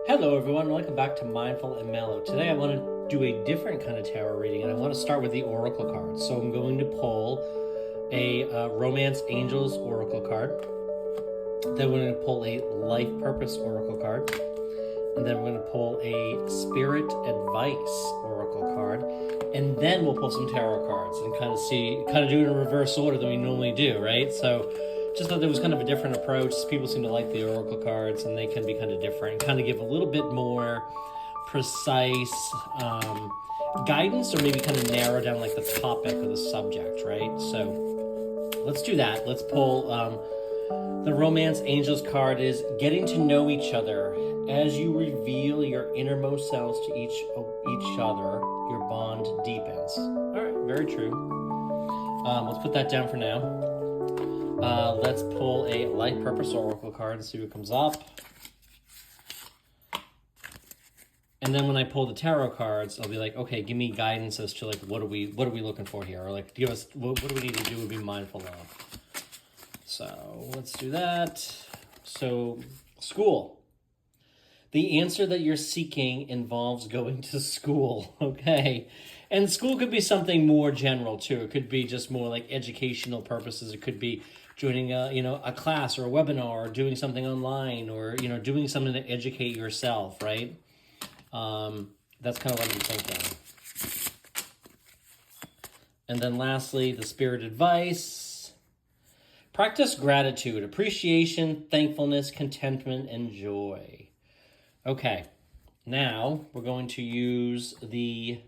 Hello, everyone. Welcome back to Mindful and Mellow. Today, I want to do a different kind of tarot reading, and I want to start with the Oracle cards. So, I'm going to pull a Romance Angels Oracle card. Then, we're going to pull a Life Purpose Oracle card. And then, we're going to pull a Spirit Advice Oracle card. And then, we'll pull some tarot cards and kind of do it in reverse order than we normally do, right? So, just thought there was kind of a different approach. People seem to like the oracle cards, and they can be kind of different, kind of give a little bit more precise guidance, or maybe kind of narrow down like the topic or the subject, right? So let's do that. Let's pull the Romance Angels card is getting to know each other. As you reveal your innermost selves to each other, your bond deepens. All right, very true. Let's put that down for now. Let's pull a Life Purpose Oracle card and see what comes up. And then when I pull the tarot cards, I'll be like, okay, give me guidance as to like what are we looking for here, or like give us what do we need to do and be mindful of. So let's do that. So school. The answer that you're seeking involves going to school, okay? And school could be something more general too. It could be just more like educational purposes. It could be joining a class or a webinar, or doing something online, or doing something to educate yourself, right? That's kind of what I'm thinking. And then lastly, the Spirit Advice. Practice gratitude, appreciation, thankfulness, contentment, and joy. Okay, now we're going to use the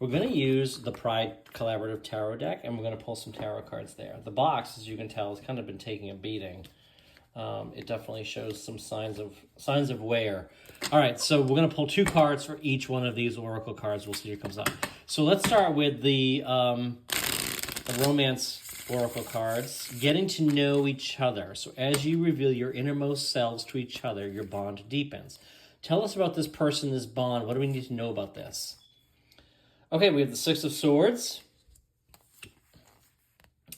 Pride Collaborative Tarot deck, and we're going to pull some tarot cards there. The box, as you can tell, has kind of been taking a beating. It definitely shows some signs of wear. All right, so we're going to pull two cards for each one of these oracle cards. We'll see what comes up. So let's start with the Romance Oracle cards. Getting to know each other. So as you reveal your innermost selves to each other, your bond deepens. Tell us about this person, this bond. What do we need to know about this? Okay, we have the Six of Swords.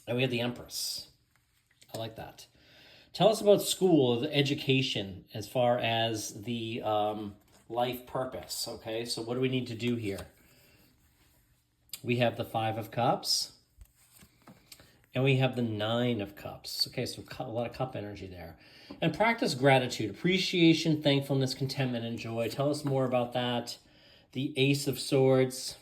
And we have the Empress. I like that. Tell us about school, the education, as far as the life purpose. Okay, so what do we need to do here? We have the Five of Cups. And we have the Nine of Cups. Okay, so a lot of cup energy there. And practice gratitude, appreciation, thankfulness, contentment, and joy. Tell us more about that. The Ace of Swords.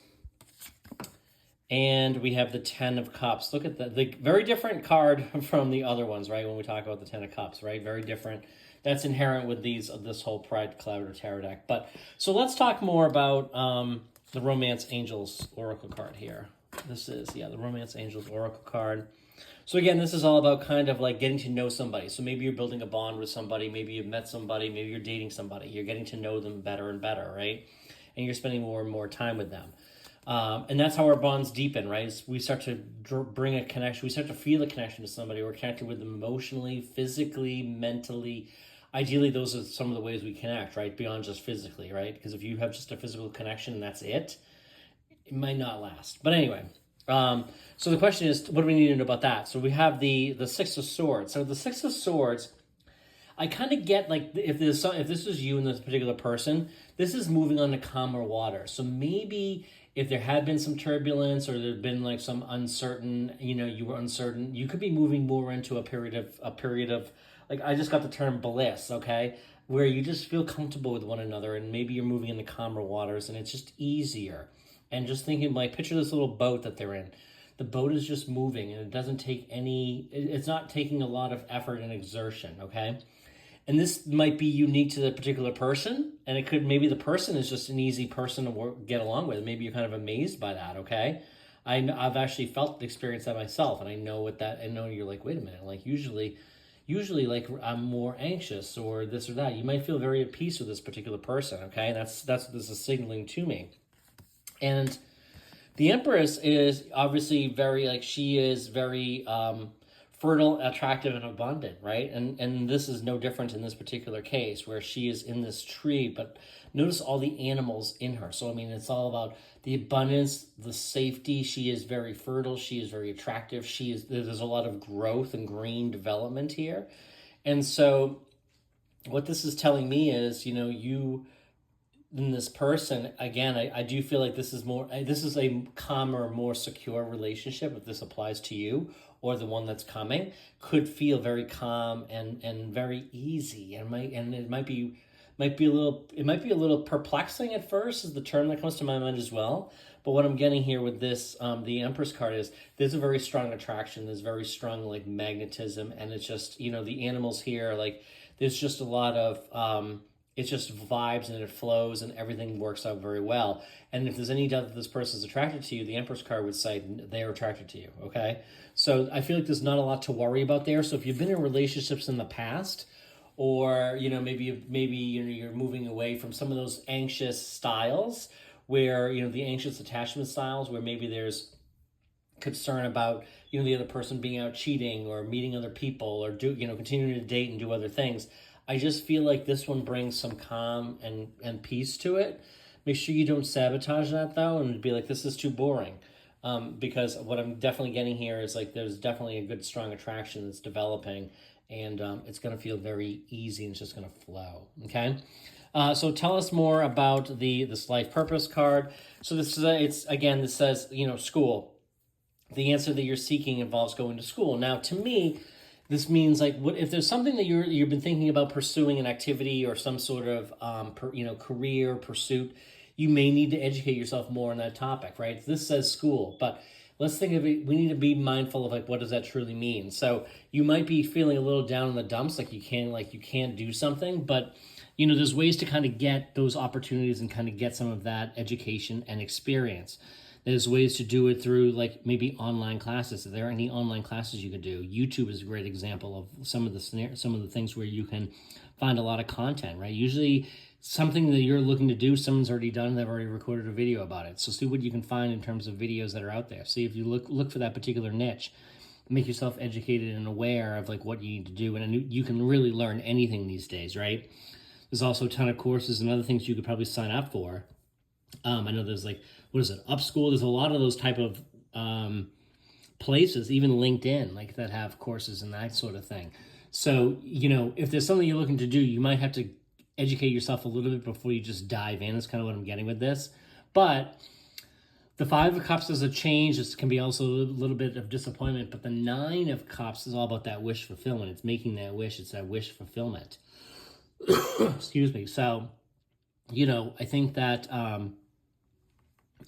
And we have the Ten of Cups. Look at that. The very different card from the other ones, right? When we talk about the Ten of Cups, right? Very different. That's inherent with this whole Pride Collaborative Tarot deck. But so let's talk more about the Romance Angels Oracle card here. This is, the Romance Angels Oracle card. So again, this is all about kind of like getting to know somebody. So maybe you're building a bond with somebody. Maybe you've met somebody. Maybe you're dating somebody. You're getting to know them better and better, right? And you're spending more and more time with them. And that's how our bonds deepen, right? We start to bring a connection. We start to feel a connection to somebody. We're connected with them emotionally, physically, mentally. Ideally, those are some of the ways we connect, right? Beyond just physically, right? Because if you have just a physical connection and that's it might not last. But anyway, so the question is, what do we need to know about that? So we have the Six of Swords. So the Six of Swords, I kind of get like if this is you and this particular person, this is moving on to calmer water. So maybe if there had been some turbulence, or there'd been like some uncertain, you were uncertain, you could be moving more into a period of like, I just got the term bliss, okay? Where you just feel comfortable with one another, and maybe you're moving into calmer waters, and it's just easier. And just thinking, like, picture this little boat that they're in. The boat is just moving, and it doesn't take it's not taking a lot of effort and exertion, okay? And this might be unique to the particular person, and maybe the person is just an easy person to get along with. Maybe you're kind of amazed by that, okay? I've actually experienced that myself, and I know you're like, wait a minute, like usually like I'm more anxious or this or that. You might feel very at peace with this particular person, okay? And that's what this is signaling to me. And the Empress is obviously she is very fertile, attractive, and abundant, right? And this is no different in this particular case, where she is in this tree, but notice all the animals in her. So, I mean, it's all about the abundance, the safety. She is very fertile. She is very attractive. There's a lot of growth and green development here. And so what this is telling me is, you than this person again. I do feel like this is a calmer, more secure relationship. If this applies to you or the one that's coming, could feel very calm and very easy, and it might be a little perplexing at first, is the term that comes to my mind as well. But what I'm getting here with this, the Empress card, is there's a very strong attraction. There's very strong like magnetism, and it's just, the animals here, like there's just a lot of it's just vibes, and it flows, and everything works out very well. And if there's any doubt that this person is attracted to you, the Empress card would say they are attracted to you. Okay, so I feel like there's not a lot to worry about there. So if you've been in relationships in the past, or maybe you're moving away from some of those anxious styles, where the anxious attachment styles, where maybe there's concern about the other person being out cheating or meeting other people, or continuing to date and do other things. I just feel like this one brings some calm and peace to it. Make sure you don't sabotage that though, and be like, this is too boring. Because what I'm definitely getting here is like there's definitely a good strong attraction that's developing, and it's going to feel very easy, and it's just going to flow. Okay. So tell us more about this life purpose card. So this says school. The answer that you're seeking involves going to school. Now, to me, this means like, what if there's something that you've been thinking about pursuing, an activity or some sort of career pursuit, you may need to educate yourself more on that topic, right? This says school, but let's think of it. We need to be mindful of like, what does that truly mean? So you might be feeling a little down in the dumps, like you can't do something, but there's ways to kind of get those opportunities and kind of get some of that education and experience. There's ways to do it through like maybe online classes. If there are any online classes you could do, YouTube is a great example of some of the things where you can find a lot of content, right? Usually something that you're looking to do, someone's already done, they've already recorded a video about it. So see what you can find in terms of videos that are out there. See if you look for that particular niche, make yourself educated and aware of like what you need to do. And you can really learn anything these days, right? There's also a ton of courses and other things you could probably sign up for. I know there's like, what is it, Upschool? There's a lot of those type of places, even LinkedIn, like that have courses and that sort of thing. So, if there's something you're looking to do, you might have to educate yourself a little bit before you just dive in. That's kind of what I'm getting with this. But the Five of Cups is a change. This can be also a little bit of disappointment. But the Nine of Cups is all about that wish fulfillment. It's making that wish. It's that wish fulfillment. Excuse me. So, I think that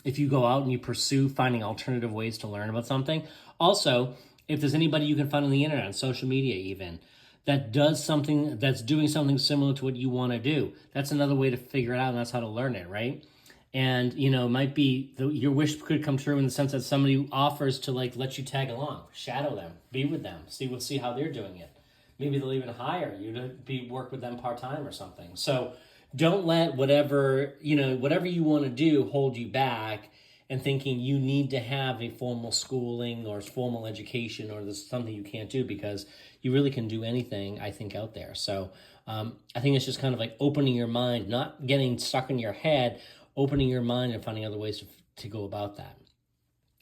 if you go out and you pursue finding alternative ways to learn about something, also, if there's anybody you can find on the internet, on social media even, that does something, that's doing something similar to what you want to do, that's another way to figure it out, and that's how to learn it, right? And, it might be, your wish could come true in the sense that somebody offers to, like, let you tag along, shadow them, be with them, see how they're doing it. Maybe they'll even hire you to work with them part-time or something. So don't let whatever you want to do hold you back, and thinking you need to have a formal schooling or formal education, or there's something you can't do, because you really can do anything, I think, out there. So I think it's just kind of like opening your mind, not getting stuck in your head, opening your mind and finding other ways to go about that.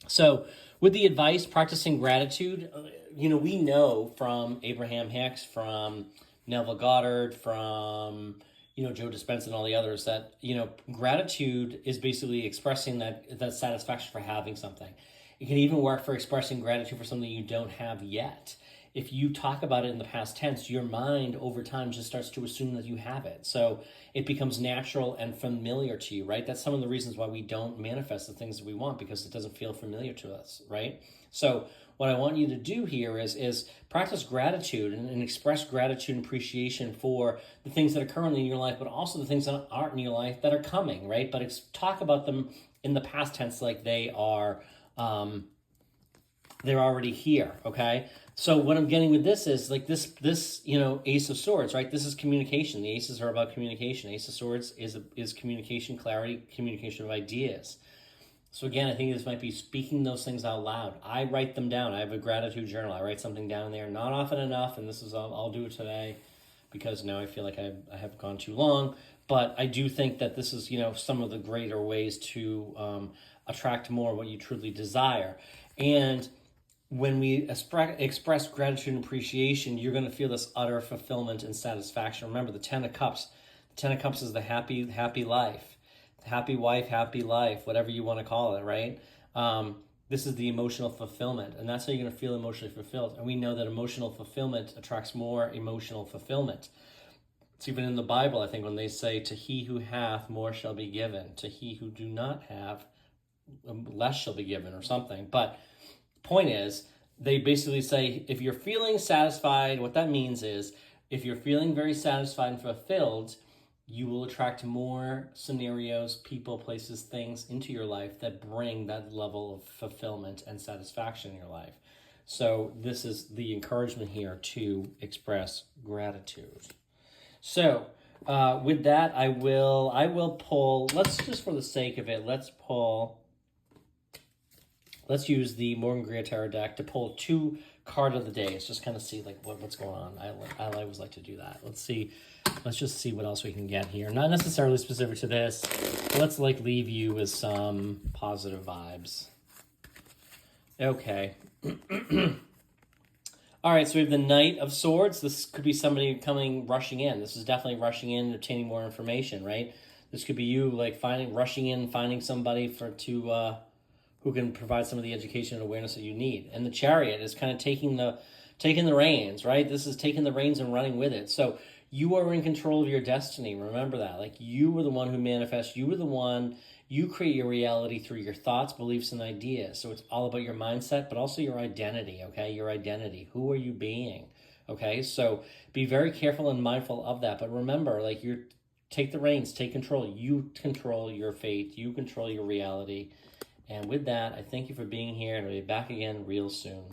So with the advice, practicing gratitude, we know from Abraham Hicks, from Neville Goddard, from Joe Dispenza and all the others, that, gratitude is basically expressing that satisfaction for having something. It can even work for expressing gratitude for something you don't have yet. If you talk about it in the past tense, your mind over time just starts to assume that you have it. So it becomes natural and familiar to you, right? That's some of the reasons why we don't manifest the things that we want, because it doesn't feel familiar to us, right? So what I want you to do here is practice gratitude and express gratitude and appreciation for the things that are currently in your life, but also the things that aren't in your life that are coming, right? But talk about them in the past tense like they are, they're already here, okay? So what I'm getting with this is like this Ace of Swords, right? This is communication. The aces are about communication. Ace of Swords is communication, clarity, communication of ideas. So again, I think this might be speaking those things out loud. I write them down. I have a gratitude journal. I write something down there, not often enough, and I'll do it today, because now I feel like I have gone too long. But I do think that this is, some of the greater ways to attract more what you truly desire. And when we express gratitude and appreciation, you're going to feel this utter fulfillment and satisfaction. Remember, the Ten of Cups. The Ten of Cups is the happy life, happy wife, happy life, whatever you want to call it, right? This is the emotional fulfillment, and that's how you're going to feel emotionally fulfilled. And we know that emotional fulfillment attracts more emotional fulfillment. It's even in the Bible, I think, when they say, to he who hath, more shall be given. To he who do not have, less shall be given, or something. But point is, they basically say, if you're feeling satisfied, what that means is, if you're feeling very satisfied and fulfilled, you will attract more scenarios, people, places, things into your life that bring that level of fulfillment and satisfaction in your life. So this is the encouragement here to express gratitude. So with that, I will pull, let's just for the sake of it, let's use the Morgan Greer Tarot deck to pull 2 card of the days. Just kind of see like what's going on. I always like to do that. Let's just see what else we can get here. Not necessarily specific to this. But let's like leave you with some positive vibes. Okay. All right, so we have the Knight of Swords. This could be somebody rushing in. This is definitely rushing in, obtaining more information, right? This could be you like rushing in, finding somebody who can provide some of the education and awareness that you need. And the Chariot is kind of taking the reins, right? This is taking the reins and running with it. So you are in control of your destiny. Remember that. Like, you were the one who manifests. You create your reality through your thoughts, beliefs, and ideas. So it's all about your mindset, but also your identity, okay? Your identity. Who are you being? Okay? So be very careful and mindful of that. But remember, like, take the reins, take control. You control your fate. You control your reality. And with that, I thank you for being here, and I'll be back again real soon.